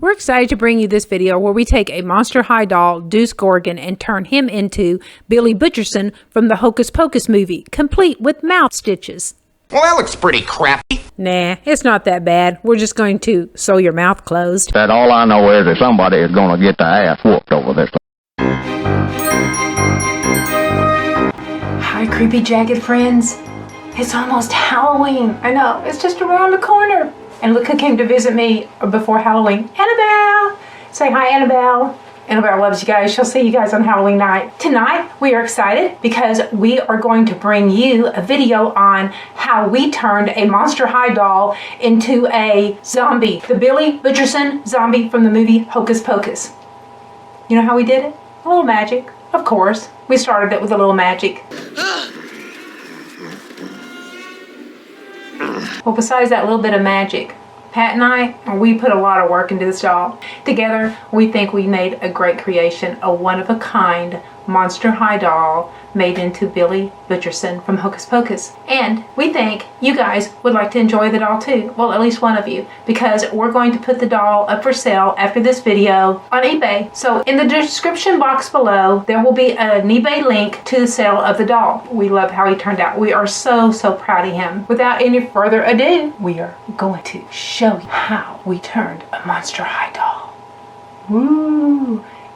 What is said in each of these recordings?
We're excited to bring you this video where we take a Monster High doll, Deuce Gorgon, and turn him into Billy Butcherson from the Hocus Pocus movie, complete with mouth stitches. Well, that looks pretty crappy. Nah, it's not that bad. We're just going to sew your mouth closed. That all I know is that somebody is going to get their ass whooped over this. Hi, creepy Jagged friends. It's almost Halloween. I know, it's just around the corner. And look who came to visit me before Halloween. Annabelle! Say hi, Annabelle. Annabelle loves you guys. She'll see you guys on Halloween night. Tonight, we are excited because we are going to bring you a video on how we turned a Monster High doll into a zombie. The Billy Butcherson zombie from the movie Hocus Pocus. You know how we did it? A little magic, of course. We started it with a little magic. Well, besides that little bit of magic, Pat and I, we put a lot of work into this doll. Together, we think we made a great creation, a one-of-a-kind Monster High doll made into Billy Butcherson from Hocus Pocus. And we think you guys would like to enjoy the doll too. Well, at least one of you, because we're going to put the doll up for sale after this video on eBay. So in the description box below, there will be an eBay link to the sale of the doll. We love how he turned out. We are so proud of him. Without any further ado, we are going to show you how we turned a Monster High doll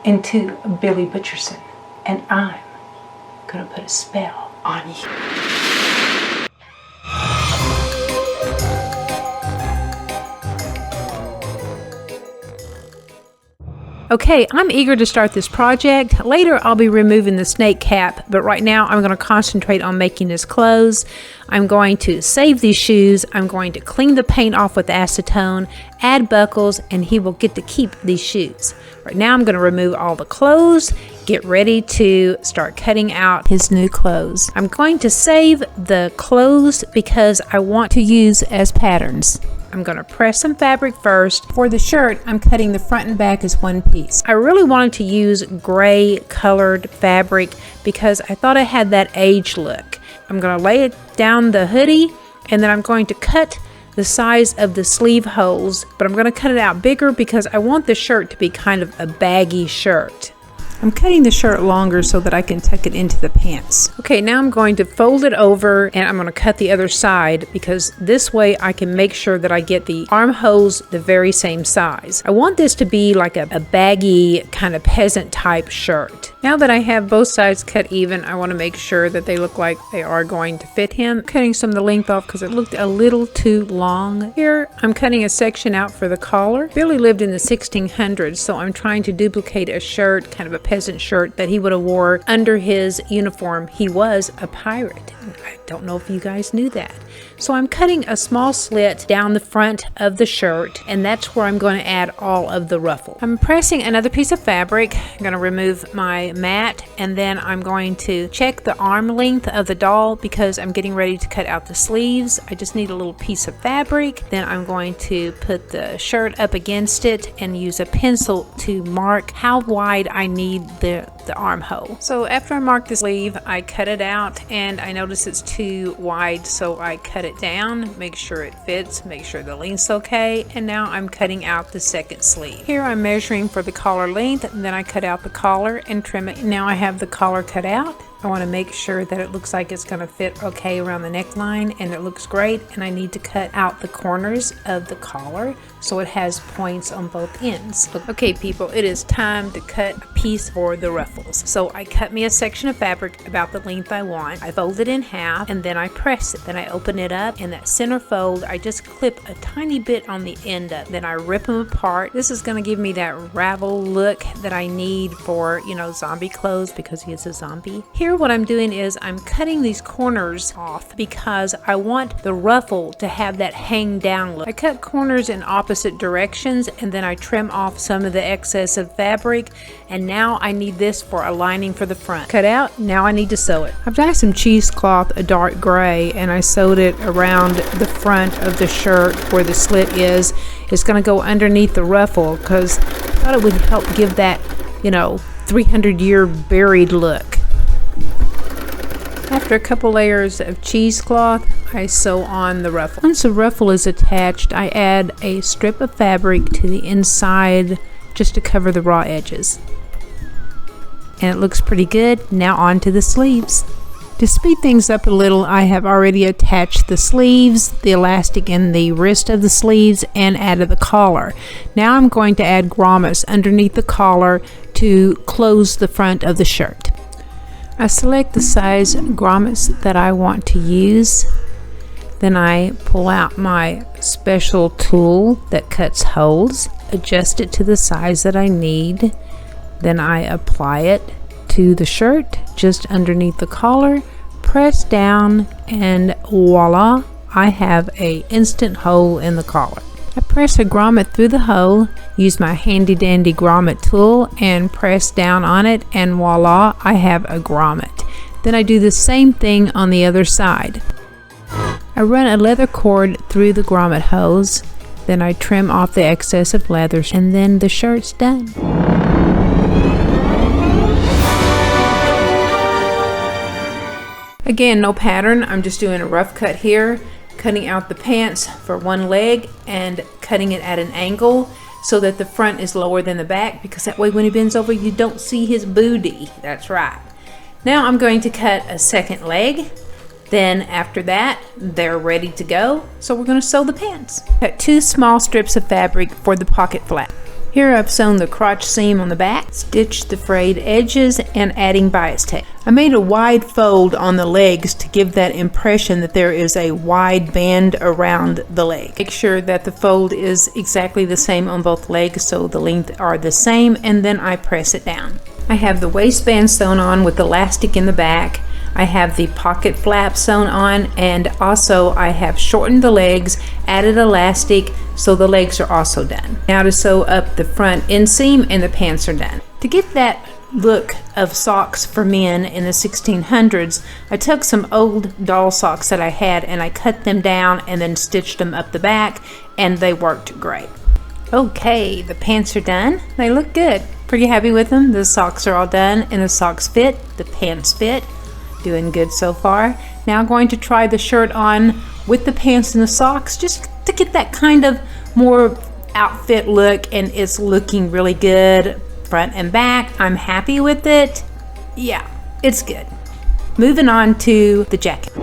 into Billy Butcherson. And I'm gonna put a spell on you. Okay, I'm eager to start this project. Later, I'll be removing the snake cap, but right now I'm going to concentrate on making his clothes. I'm going to save these shoes. I'm going to clean the paint off with acetone, add buckles, and he will get to keep these shoes. Right now, I'm going to remove all the clothes, get ready to start cutting out his new clothes. I'm going to save the clothes because I want to use as patterns. I'm going to press some fabric first. For the shirt, I'm cutting the front and back as one piece. I really wanted to use gray colored fabric because I thought it had that age look. I'm going to lay it down the hoodie, and then I'm going to cut the size of the sleeve holes, but I'm going to cut it out bigger because I want the shirt to be kind of a baggy shirt. I'm cutting the shirt longer so that I can tuck it into the pants. Okay, now I'm going to fold it over and I'm going to cut the other side because this way I can make sure that I get the armholes the very same size. I want this to be like a baggy kind of peasant type shirt. Now that I have both sides cut even, I want to make sure that they look like they are going to fit him. I'm cutting some of the length off because it looked a little too long. Here, I'm cutting a section out for the collar. Billy lived in the 1600s, so I'm trying to duplicate a shirt, kind of a peasant shirt that he would have wore under his uniform. He was a pirate. I don't know if you guys knew that. So I'm cutting a small slit down the front of the shirt, and that's where I'm going to add all of the ruffle. I'm pressing another piece of fabric. I'm going to remove my mat, and then I'm going to check the arm length of the doll because I'm getting ready to cut out the sleeves. I just need a little piece of fabric. Then I'm going to put the shirt up against it and use a pencil to mark how wide I need the armhole. So after I mark the sleeve, I cut it out, and I notice it's too wide, so I cut it down, make sure it fits, make sure the length's okay, and now I'm cutting out the second sleeve. Here I'm measuring for the collar length, and then I cut out the collar and trim it. Now I have the collar cut out. I want to make sure that it looks like it's going to fit okay around the neckline, and it looks great, and I need to cut out the corners of the collar so it has points on both ends. Okay people, it is time to cut a piece for the ruffles. So I cut me a section of fabric about the length I want. I fold it in half and then I press it. Then I open it up, and that center fold I just clip a tiny bit on the end of it. Then I rip them apart. This is going to give me that ravel look that I need for, you know, zombie clothes because he is a zombie. Here what I'm doing is I'm cutting these corners off because I want the ruffle to have that hang down look. I cut corners in opposite directions, and then I trim off some of the excess of fabric, and now I need this for a lining for the front. Cut out, now I need to sew it. I've dyed some cheesecloth a dark gray, and I sewed it around the front of the shirt where the slit is. It's going to go underneath the ruffle because I thought it would help give that, you know, 300-year buried look. After a couple layers of cheesecloth, I sew on the ruffle. Once the ruffle is attached, I add a strip of fabric to the inside just to cover the raw edges. And it looks pretty good. Now on to the sleeves. To speed things up a little, I have already attached the sleeves, the elastic in the wrist of the sleeves, and added the collar. Now I'm going to add grommets underneath the collar to close the front of the shirt. I select the size grommets that I want to use. Then I pull out my special tool that cuts holes, adjust it to the size that I need. Then I apply it to the shirt just underneath the collar, press down, and voila, I have an instant hole in the collar. I press a grommet through the hole, use my handy dandy grommet tool and press down on it, and voila, I have a grommet. Then I do the same thing on the other side. I run a leather cord through the grommet holes, then I trim off the excess of leather, and then the shirt's done. Again, no pattern, I'm just doing a rough cut here, cutting out the pants for one leg and cutting it at an angle so that the front is lower than the back, because that way when he bends over you don't see his booty. That's right. Now I'm going to cut a second leg. Then after that, they're ready to go. So we're going to sew the pants. Cut 2 small strips of fabric for the pocket flap. Here I've sewn the crotch seam on the back, stitched the frayed edges, and adding bias tape. I made a wide fold on the legs to give that impression that there is a wide band around the leg. Make sure that the fold is exactly the same on both legs so the length are the same, and then I press it down. I have the waistband sewn on with elastic in the back. I have the pocket flap sewn on, and also I have shortened the legs, added elastic, so the legs are also done. Now to sew up the front inseam, and the pants are done. To get that look of socks for men in the 1600s, I took some old doll socks that I had and I cut them down and then stitched them up the back, and they worked great. Okay, the pants are done. They look good. Pretty happy with them. The socks are all done and the socks fit, the pants fit. Doing good so far. Now I'm going to try the shirt on with the pants and the socks just to get that kind of more outfit look, and it's looking really good front and back. I'm happy with it. Yeah, it's good. Moving on to the jacket.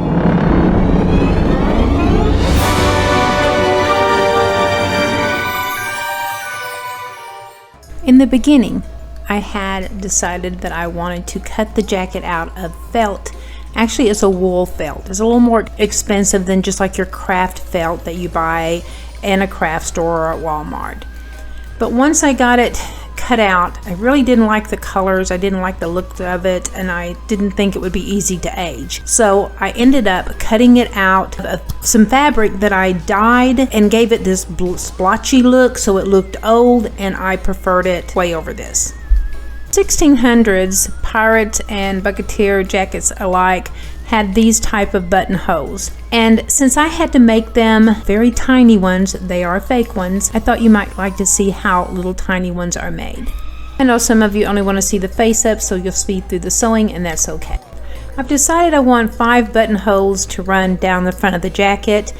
In the beginning, I had decided that I wanted to cut the jacket out of felt. Actually, it's a wool felt. It's a little more expensive than just like your craft felt that you buy in a craft store or at Walmart. But once I got it cut out, I really didn't like the colors. I didn't like the look of it, and I didn't think it would be easy to age. So I ended up cutting it out of some fabric that I dyed and gave it this splotchy look so it looked old, and I preferred it way over this. 1600s pirate and buccaneer jackets alike had these type of buttonholes, and since I had to make them very tiny ones, they are fake ones, I thought you might like to see how little tiny ones are made. I know some of you only want to see the face up, so you'll speed through the sewing, and that's okay. I've decided I want 5 buttonholes to run down the front of the jacket,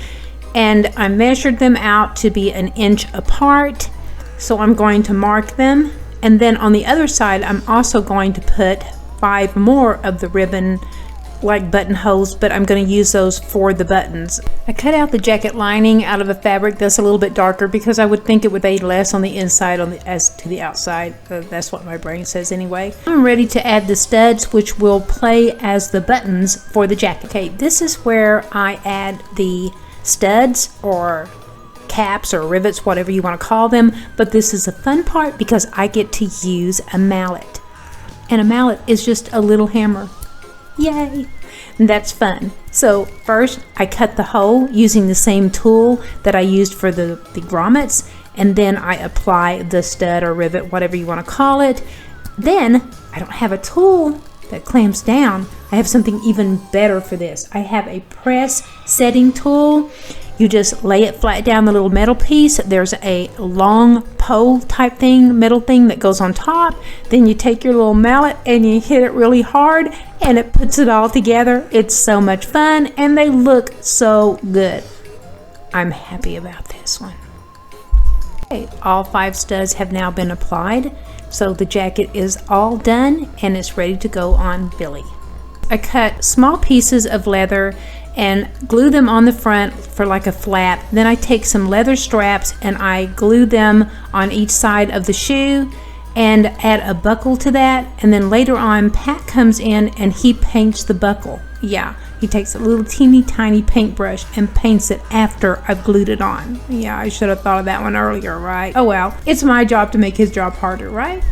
and I measured them out to be 1 inch apart, so I'm going to mark them. And then on the other side, I'm also going to put 5 more of the ribbon like buttonholes, but I'm going to use those for the buttons. I cut out the jacket lining out of a fabric that's a little bit darker because I would think it would fade less on the inside as to the outside. That's what my brain says anyway. I'm ready to add the studs, which will play as the buttons for the jacket. Okay, this is where I add the studs or caps or rivets, whatever you want to call them, but this is a fun part because I get to use a mallet, and a mallet is just a little hammer. Yay! And that's fun. So first I cut the hole using the same tool that I used for the grommets, and then I apply the stud or rivet, whatever you want to call it. Then I don't have a tool that clamps down. I have something even better for this. I have a press setting tool. You just lay it flat down the little metal piece. There's a long pole type thing, metal thing that goes on top. Then you take your little mallet and you hit it really hard and it puts it all together. It's so much fun and they look so good. I'm happy about this one. Okay, all 5 studs have now been applied. So the jacket is all done and it's ready to go on Billy. I cut small pieces of leather and glue them on the front for like a flap. Then I take some leather straps and I glue them on each side of the shoe and add a buckle to that. And then later on, Pat comes in and he paints the buckle. Yeah, he takes a little teeny tiny paintbrush and paints it after I've glued it on. Yeah, I should have thought of that one earlier, right? Oh well, it's my job to make his job harder, right?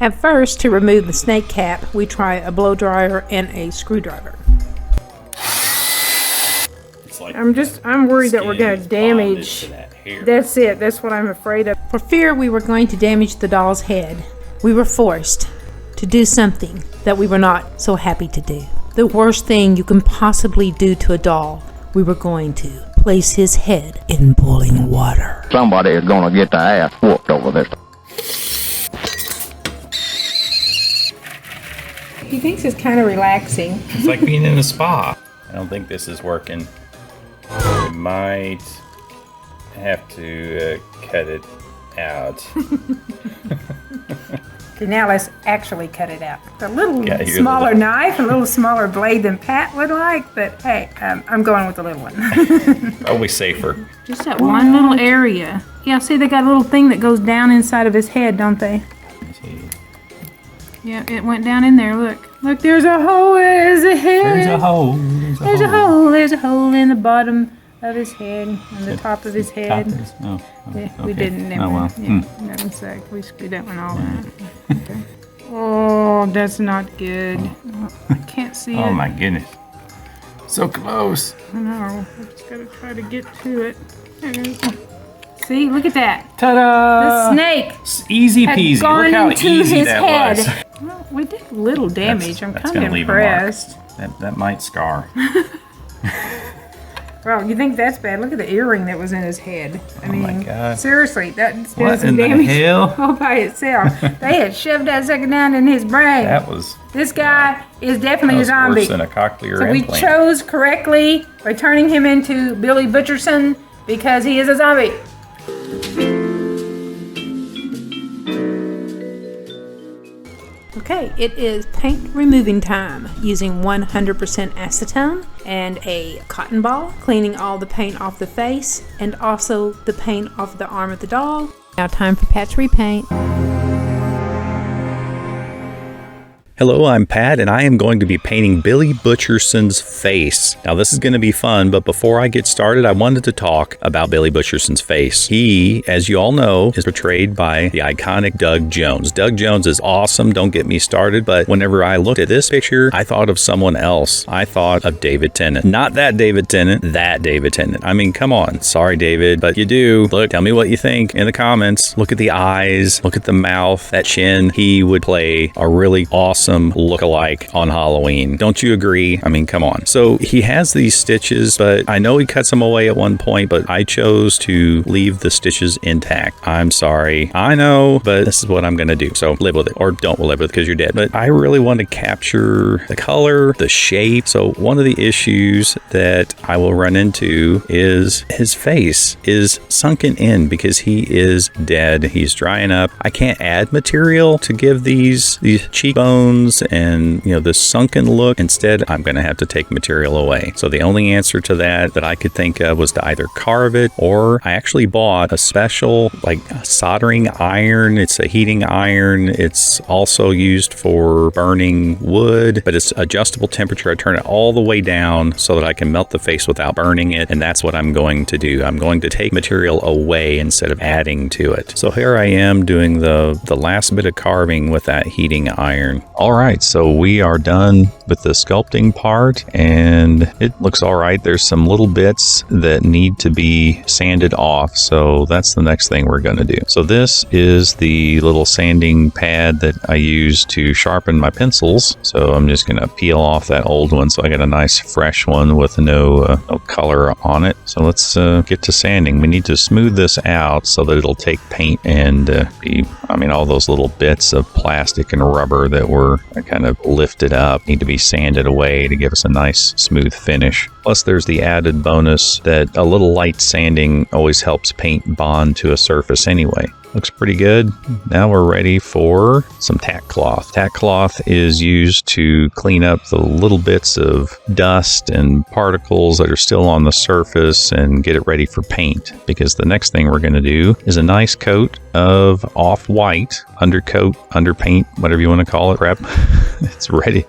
At first, to remove the snake cap, we try a blow dryer and a screwdriver. Like I'm worried that we're going to damage. That's it. That's what I'm afraid of. For fear we were going to damage the doll's head, we were forced to do something that we were not so happy to do. The worst thing you can possibly do to a doll. We were going to place his head in boiling water. Somebody is gonna get their ass whooped over this. He thinks it's kind of relaxing. It's like being in a spa. I don't think this is working. We might have to cut it out. Okay, now let's actually cut it out. A little smaller knife, a little smaller blade than Pat would like, but hey, I'm going with the little one. Probably safer. Just that one little area. Yeah, see they got a little thing that goes down inside of his head, don't they? Yeah, it went down in there. Look, there's a hole. There's a head. There's a hole. There's a hole. There's a hole in the bottom of his head, on the top of his head. Yeah, okay. We didn't. Oh well. Yeah, that one sucked. We screwed that one all out. Okay. Oh, that's not good. I can't see it. Oh my goodness. So close. I know. I just gotta try to get to it. There it is. See, look at that. Ta-da! The snake. It's easy peasy. Look how easy that was. Well, we did a little damage. I'm that's kind of impressed. That might scar. Well, you think that's bad? Look at the earring that was in his head. I mean, my God. Seriously, that's What some in the damage hell? all by itself. They had shoved that sucker down in his brain. That was. This guy is definitely a Worse zombie. than a cochlear So we implant. chose correctly by turning him into Billy Butcherson because he is a zombie. Okay, it is paint removing time using 100% acetone and a cotton ball, cleaning all the paint off the face and also the paint off the arm of the dog. Now time for Pat's repaint. Hello, I'm Pat, and I am going to be painting Billy Butcherson's face. Now, this is going to be fun, but before I get started, I wanted to talk about Billy Butcherson's face. He, as you all know, is portrayed by the iconic Doug Jones. Doug Jones is awesome, don't get me started, but whenever I looked at this picture, I thought of someone else. I thought of David Tennant. Not that David Tennant, that David Tennant. I mean, come on. Sorry, David, but you do. Look, tell me what you think in the comments. Look at the eyes, look at the mouth, that chin. He would play a really awesome look-alike on Halloween. Don't you agree? I mean, come on. So he has these stitches, but I know he cuts them away at one point, but I chose to leave the stitches intact. I'm sorry. I know, but this is what I'm going to do. So live with it, or don't live with it because you're dead. But I really want to capture the color, the shape. So one of the issues that I will run into is his face is sunken in because he is dead. He's drying up. I can't add material to give these cheekbones and this sunken look. Instead, I'm going to have to take material away. So the only answer to that I could think of was to either carve it, or I actually bought a special soldering iron. It's a heating iron. It's also used for burning wood, but it's adjustable temperature. I turn it all the way down so that I can melt the face without burning it, and that's what I'm going to do. I'm going to take material away instead of adding to it. So here I am doing the last bit of carving with that heating iron. All right, so we are done with the sculpting part, and it looks all right. There's some little bits that need to be sanded off, so that's the next thing we're going to do. So this is the little sanding pad that I use to sharpen my pencils. So I'm just going to peel off that old one so I get a nice fresh one with no color on it. So let's get to sanding. We need to smooth this out so that it'll take paint and all those little bits of plastic and rubber that were kind of lifted up need to be sanded away to give us a nice smooth finish. Plus there's the added bonus that a little light sanding always helps paint bond to a surface anyway. Looks pretty good. Now we're ready for some tack cloth. Tack cloth is used to clean up the little bits of dust and particles that are still on the surface and get it ready for paint, because the next thing we're going to do is a nice coat of off-white, undercoat, underpaint, whatever you want to call it, prep. It's ready.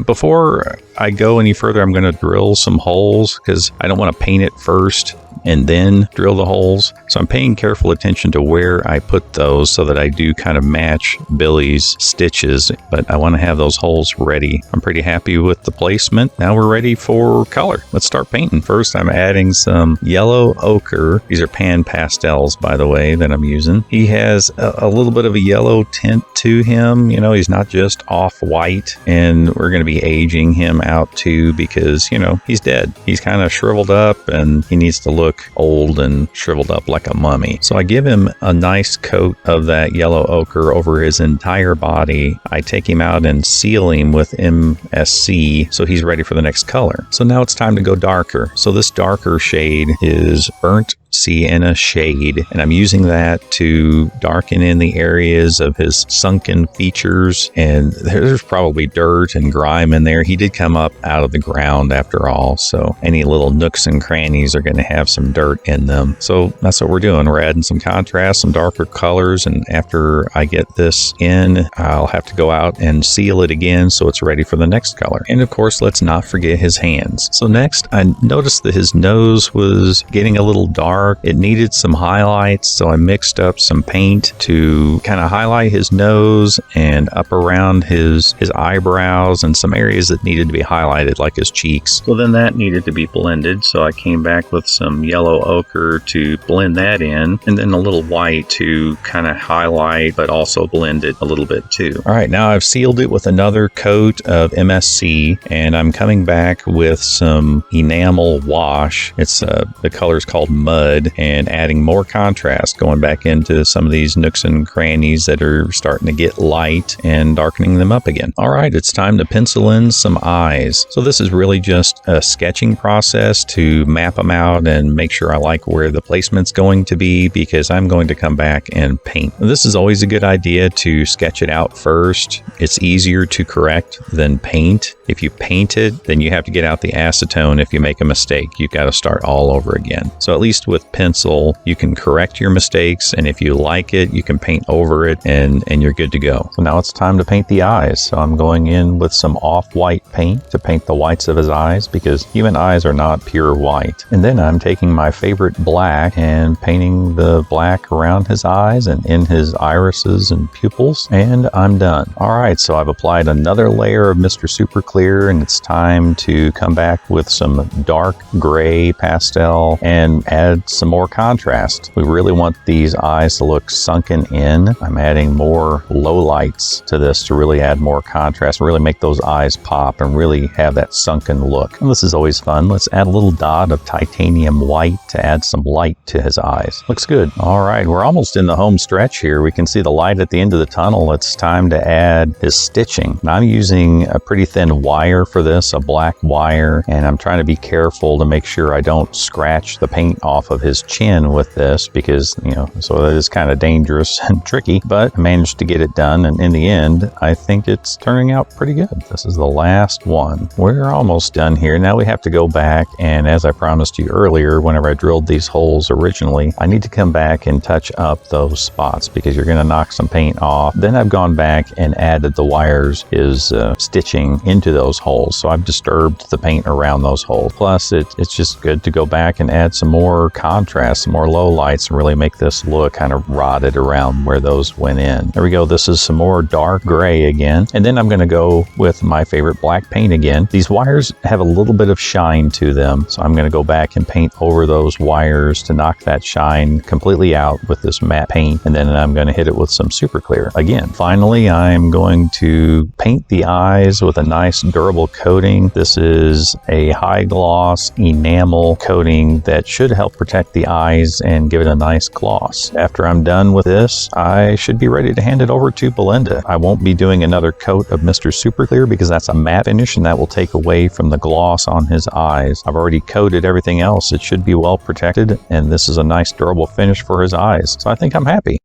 Before I go any further, I'm going to drill some holes because I don't want to paint it first and then drill the holes. So I'm paying careful attention to where I put those so that I do kind of match Billy's stitches, but I want to have those holes ready. I'm pretty happy with the placement. Now we're ready for color. Let's start painting. First, I'm adding some yellow ochre. These are pan pastels, by the way, that I'm using. He has a little bit of a yellow tint to him. You know, he's not just off-white, and we're going to be aging him out too because, you know, he's dead. He's kind of shriveled up and he needs to look old and shriveled up like a mummy. So I give him a nice coat of that yellow ochre over his entire body. I take him out and seal him with MSC so he's ready for the next color. So now it's time to go darker. So this darker shade is burnt sienna shade, and I'm using that to darken in the areas of his sunken features, and there's probably dirt and grime in there. He did come up out of the ground after all, so any little nooks and crannies are going to have some dirt in them. So that's what we're doing. We're adding some contrast, some darker colors, and after I get this in, I'll have to go out and seal it again so it's ready for the next color. And of course, let's not forget his hands. So next, I noticed that his nose was getting a little dark. It needed some highlights, so I mixed up some paint to kind of highlight his nose and up around his eyebrows and some areas that needed to be highlighted, like his cheeks. So then that needed to be blended, so I came back with some yellow ochre to blend that in, and then a little white to kind of highlight but also blend it a little bit too. All right, now I've sealed it with another coat of MSC, and I'm coming back with some enamel wash. It's the color's called Mud, and adding more contrast, going back into some of these nooks and crannies that are starting to get light and darkening them up again. All right, it's time to pencil in some eyes. So this is really just a sketching process to map them out and make sure I like where the placement's going to be, because I'm going to come back and paint. This is always a good idea to sketch it out first. It's easier to correct than paint. If you paint it, then you have to get out the acetone. If you make a mistake, you've got to start all over again. So at least with pencil, you can correct your mistakes, and if you like it, you can paint over it, and you're good to go. So now it's time to paint the eyes. So I'm going in with some off-white paint to paint the whites of his eyes, because human eyes are not pure white. And then I'm taking my favorite black and painting the black around his eyes and in his irises and pupils, and I'm done. All right, so I've applied another layer of Mr. Super Clear, and it's time to come back with some dark gray pastel and add some more contrast. We really want these eyes to look sunken in. I'm adding more low lights to this to really add more contrast, really make those eyes pop and really have that sunken look. And this is always fun. Let's add a little dot of titanium white to add some light to his eyes. Looks good. All right, we're almost in the home stretch here. We can see the light at the end of the tunnel. It's time to add his stitching. Now, I'm using a pretty thin wire for this, a black wire, and I'm trying to be careful to make sure I don't scratch the paint off of his chin with this, because, you know, so that is kind of dangerous and tricky, but I managed to get it done, and in the end, I think it's turning out pretty good. This is the last one. We're almost done here. Now we have to go back, and as I promised you earlier, whenever I drilled these holes originally, I need to come back and touch up those spots, because you're going to knock some paint off. Then I've gone back and added the wires, stitching into those holes, so I've disturbed the paint around those holes. Plus, it's just good to go back and add some more contrast, some more low lights, and really make this look kind of rotted around where those went in. There we go. This is some more dark gray again. And then I'm going to go with my favorite black paint again. These wires have a little bit of shine to them, so I'm going to go back and paint over those wires to knock that shine completely out with this matte paint, and then I'm going to hit it with some super clear again. Finally, I'm going to paint the eyes with a nice durable coating. This is a high gloss enamel coating that should help protect the eyes and give it a nice gloss. After I'm done with this, I should be ready to hand it over to Belinda. I won't be doing another coat of Mr. Super Clear because that's a matte finish and that will take away from the gloss on his eyes. I've already coated everything else. It should be well protected, and this is a nice durable finish for his eyes. So I think I'm happy.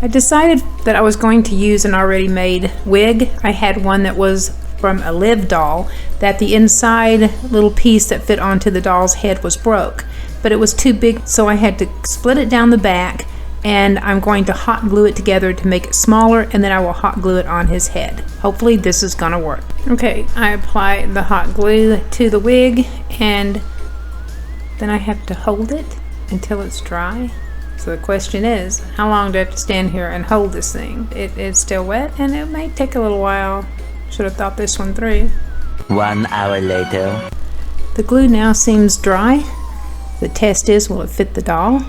I decided that I was going to use an already made wig. I had one that was from a Live doll that the inside little piece that fit onto the doll's head was broke, but it was too big, so I had to split it down the back, and I'm going to hot glue it together to make it smaller, and then I will hot glue it on his head. Hopefully this is gonna work. Okay, I apply the hot glue to the wig, and then I have to hold it until it's dry. So the question is, how long do I have to stand here and hold this thing? It is still wet, and it may take a little while. Should have thought this one through. 1 hour later. The glue now seems dry. The test is, will it fit the doll?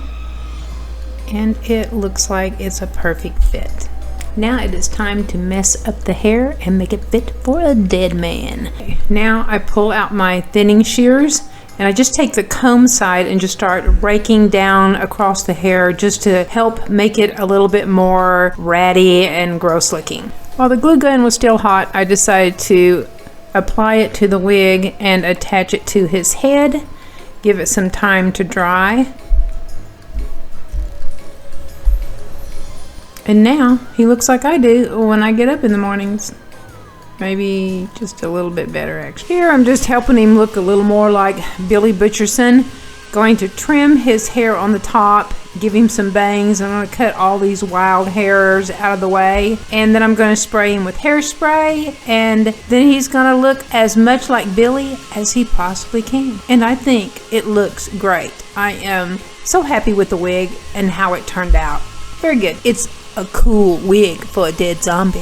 And it looks like it's a perfect fit. Now it is time to mess up the hair and make it fit for a dead man. Okay, now I pull out my thinning shears, and I just take the comb side and just start raking down across the hair just to help make it a little bit more ratty and gross looking. While the glue gun was still hot, I decided to apply it to the wig and attach it to his head, give it some time to dry. And now he looks like I do when I get up in the mornings. Maybe just a little bit better actually. Here I'm just helping him look a little more like Billy Butcherson. Going to trim his hair on the top, give him some bangs. I'm going to cut all these wild hairs out of the way, and then I'm going to spray him with hairspray, and then he's going to look as much like Billy as he possibly can. And I think it looks great. I am so happy with the wig and how it turned out. Very good. It's a cool wig for a dead zombie.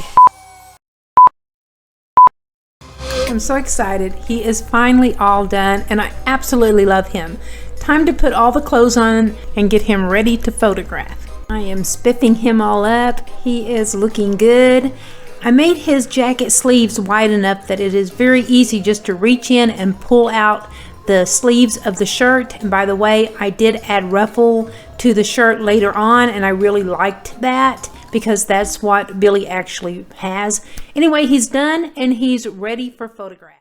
I'm so excited. He is finally all done, and I absolutely love him. Time to put all the clothes on and get him ready to photograph. I am spiffing him all up. He is looking good. I made his jacket sleeves wide enough that it is very easy just to reach in and pull out the sleeves of the shirt. And by the way, I did add ruffle to the shirt later on, and I really liked that because that's what Billy actually has. Anyway, he's done and he's ready for photograph.